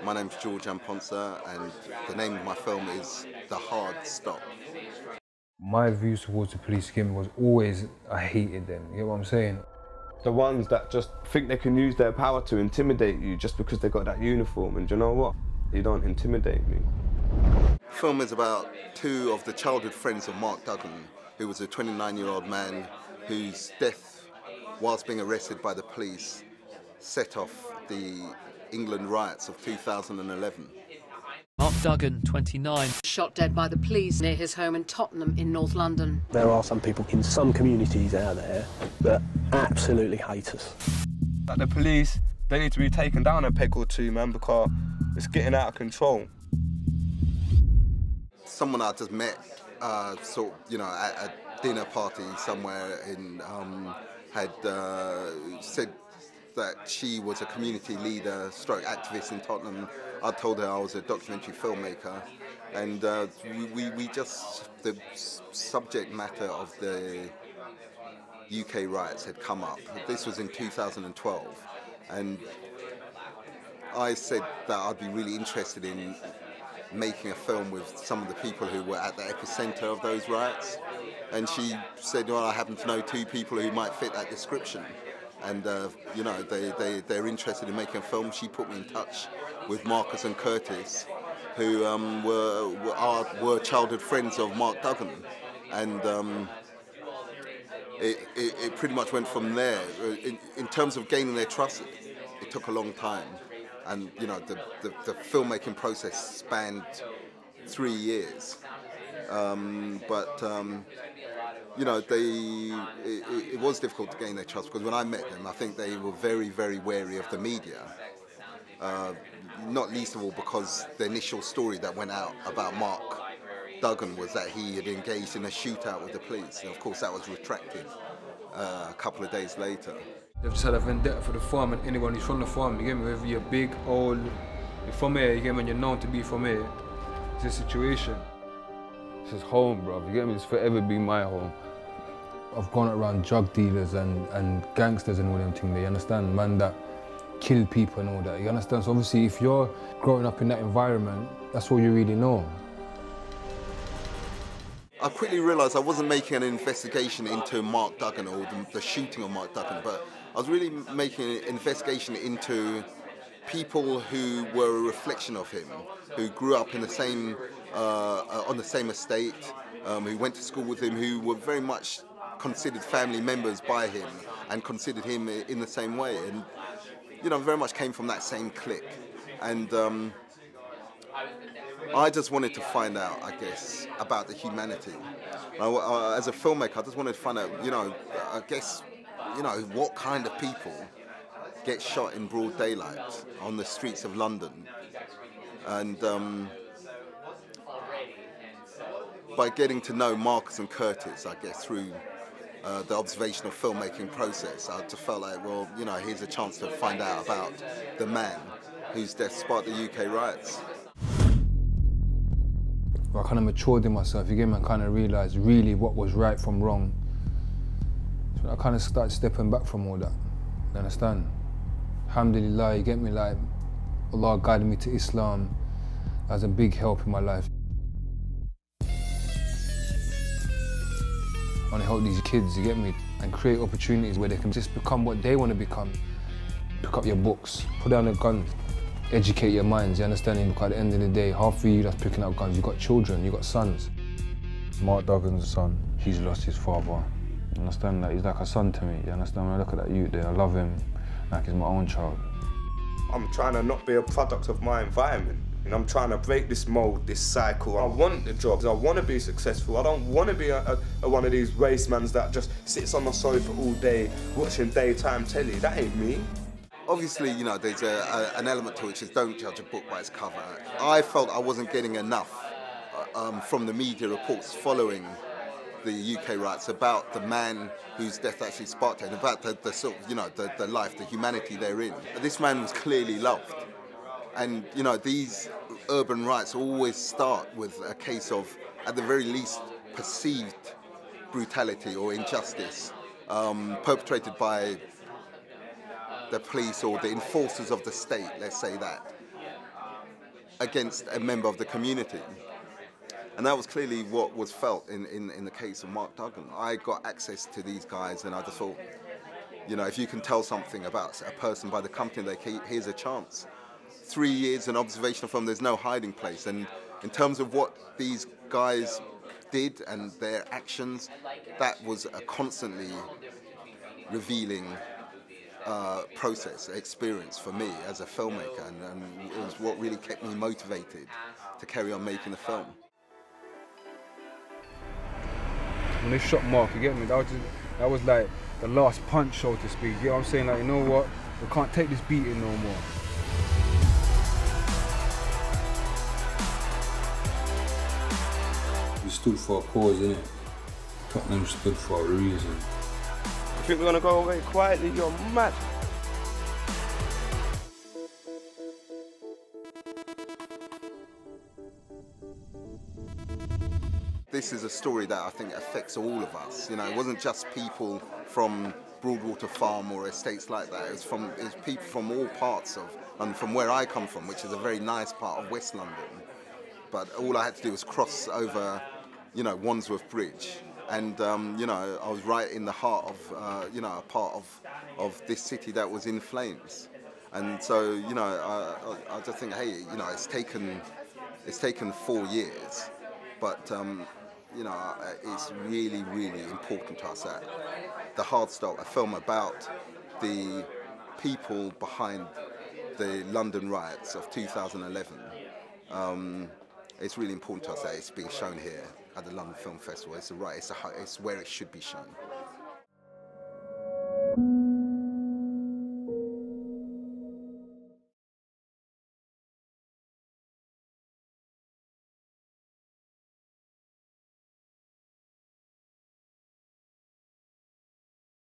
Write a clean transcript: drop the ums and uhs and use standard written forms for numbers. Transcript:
My name's George Amponsah, and the name of my film is The Hard Stop. My views towards the police again was always, I hated them, you know what I'm saying? The ones that just think they can use their power to intimidate you just because they got that uniform, and you know what? You don't intimidate me. The film is about two of the childhood friends of Mark Duggan, who was a 29-year-old man whose death, whilst being arrested by the police, set off the England riots of 2011. Mark Duggan, 29. Shot dead by the police near his home in Tottenham in North London. There are some people in some communities out there that absolutely hate us. Like the police, they need to be taken down a peg or two, man, because it's getting out of control. Someone I just met, at a dinner party somewhere had said that she was a community leader, stroke activist in Tottenham. I told her I was a documentary filmmaker, and the subject matter of the UK riots had come up. This was in 2012, and I said that I'd be really interested in making a film with some of the people who were at the epicenter of those riots. And she said, well, I happen to know two people who might fit that description. And they're interested in making a film. She put me in touch with Marcus and Kurtis, who were childhood friends of Mark Duggan, and it pretty much went from there. In terms of gaining their trust, it took a long time, and the filmmaking process spanned 3 years. It was difficult to gain their trust, because when I met them, I think they were very, very wary of the media. Not least of all because the initial story that went out about Mark Duggan was that he had engaged in a shootout with the police. And of course that was retracted a couple of days later. They've just had a vendetta for the farm and anyone who's from the farm, you get me? Whether you're big, old, you're from here, you get me, and you're known to be from here. It's a situation. This is home, bro. You get me? It's forever be my home. I've gone around drug dealers and gangsters and all them things, you understand? Man that kill people and all that, you understand? So obviously if you're growing up in that environment, that's all you really know. I quickly realised I wasn't making an investigation into Mark Duggan or the shooting of Mark Duggan, but I was really making an investigation into people who were a reflection of him, who grew up in the same, on the same estate, who went to school with him, who were very much considered family members by him and considered him in the same way, and very much came from that same clique. And I just wanted to find out, I guess, about the humanity. As a filmmaker, I just wanted to find out, what kind of people get shot in broad daylight on the streets of London. And by getting to know Marcus and Kurtis, I guess, through the observational filmmaking process, I just felt like, well, here's a chance to find out about the man whose death sparked the UK riots. I kind of matured in myself, you get me, and kind of realised really what was right from wrong. So I kind of started stepping back from all that, you understand? Alhamdulillah, you get me, like, Allah guided me to Islam as a big help in my life. I want to help these kids, you get me, and create opportunities where they can just become what they want to become. Pick up your books, put down the guns, educate your minds, you understand? Because at the end of the day, half of you that's picking up guns, you've got children, you've got sons. Mark Duggan's son, he's lost his father. You understand that? He's like a son to me, you understand? When I look at that youth there, I love him like he's my own child. I'm trying to not be a product of my environment. And I'm trying to break this mold, this cycle. I want the jobs, I want to be successful. I don't want to be one of these racemans that just sits on the sofa all day watching daytime telly. That ain't me. Obviously, there's an element to which is don't judge a book by its cover. I felt I wasn't getting enough from the media reports following the UK riots about the man whose death actually sparked it, and about the sort of, the life, the humanity therein. This man was clearly loved. And, these urban riots always start with a case of, at the very least, perceived brutality or injustice perpetrated by the police or the enforcers of the state, let's say that. against a member of the community. And that was clearly what was felt in the case of Mark Duggan. I got access to these guys and I just thought, you know, if you can tell something about a person by the company they keep, here's a chance. 3 years in observation from, there's no hiding place. And in terms of what these guys did and their actions, that was a constantly revealing process, experience for me as a filmmaker, and it was what really kept me motivated to carry on making the film. When they shot Mark, you get me? That was like the last punch, so to speak. You know what I'm saying? Like, you know what? We can't take this beating no more. We stood for a cause, innit? Tottenham stood for a reason. You think we're gonna go away quietly? You're mad. This is a story that I think affects all of us. You know, it wasn't just people from Broadwater Farm or estates like that. It was people from all parts of, and from where I come from, which is a very nice part of West London. But all I had to do was cross over, you know, Wandsworth Bridge, and you know, I was right in the heart of, you know, a part of this city that was in flames. And so, you know, I just think, hey, you know, it's taken 4 years, but you know, it's really, really important to us that the Hard Stop, a film about the people behind the London riots of 2011, it's really important to us that it's being shown here at the London Film Festival. It's where it should be shown.